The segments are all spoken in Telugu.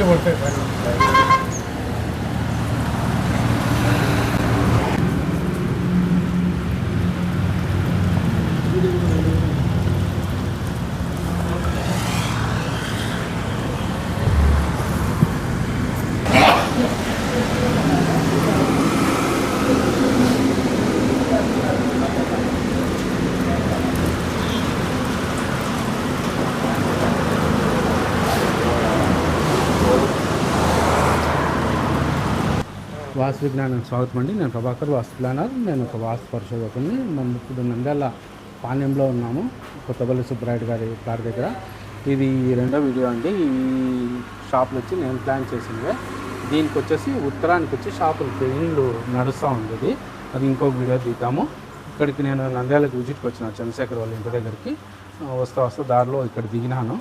నీళ్ళు పడతాయి సార్. వాస్తు విజ్ఞానం స్వాగతం అండి. నేను ప్రభాకర్, వాస్తు ప్లానర్. నేను ఒక వాస్తు పరిశోధకుని. మనం ఇప్పుడు నంద్యాల పాణ్యంలో ఉన్నాము, కొత్తపల్లి సుబ్బరాయుడు గారి కార్ దగ్గర. ఇది రెండో వీడియో అండి. ఈ షాపులు వచ్చి నేను ప్లాన్ చేసినవే. దీనికి వచ్చేసి ఉత్తరానికి వచ్చి షాపులు పెయింట్లు నడుస్తూ ఉంది. అది ఇంకొక వీడియో తీద్దాము. ఇక్కడికి నేను నంద్యాలకు విజిట్కి వచ్చిన చంద్రశేఖర్ వాళ్ళ ఇంటి దగ్గరికి వస్తూ దారిలో ఇక్కడ దిగినాను.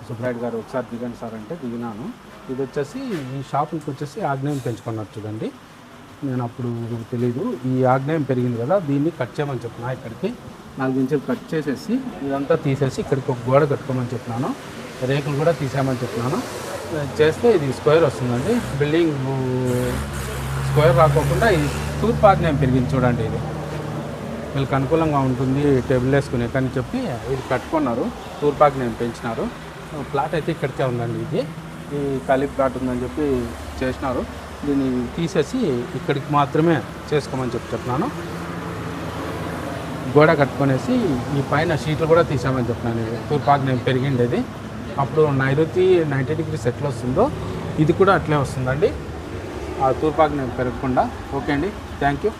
సుబ్బరాయుడు గారు ఒకసారి దిగండి సార్ అంటే దిగినాను. ఇది వచ్చేసి ఈ షాపులకి వచ్చేసి ఆగ్నేయం పెంచుకున్నారు చూడండి. నేను అప్పుడు తెలీదు, ఈ ఆగ్నేయం పెరిగింది కదా, దీన్ని కట్ చేయమని చెప్పినా. ఇక్కడికి 4 ఇంచులు కట్ చేసేసి ఇదంతా తీసేసి ఇక్కడికి ఒక గోడ కట్టుకోమని చెప్పినాను. రేకులు కూడా తీసామని చెప్పినాను. చేస్తే ఇది స్క్వేర్ వస్తుందండి. బిల్డింగ్ స్క్వేర్ రాకోకుండా ఈ తూర్పు ఆగ్నేయం పెరిగింది చూడండి. ఇది వీళ్ళకి అనుకూలంగా ఉంటుంది టేబుల్ వేసుకునే కానీ చెప్పి ఇది కట్టుకున్నారు. తూర్పు ఆగ్నేయం పెంచినారు. ప్లాట్ అయితే ఇక్కడికే ఉందండి. ఇది ఈ ఖాళీ ప్లాట్ ఉందని చెప్పి చేసినారు. దీన్ని తీసేసి ఇక్కడికి మాత్రమే చేసుకోమని చెప్పినాను. గోడ కట్టుకొనేసి ఈ పైన షీట్లు కూడా తీసామని చెప్పినాను. తూర్పాకు నేను పెరిగిండేది అప్పుడు నైరుతి 90 degrees ఎట్లా వస్తుందో ఇది కూడా అట్లే వస్తుందండి. ఆ తూర్పాకు నేను పెరగకుండా. ఓకే అండి, థ్యాంక్ యూ.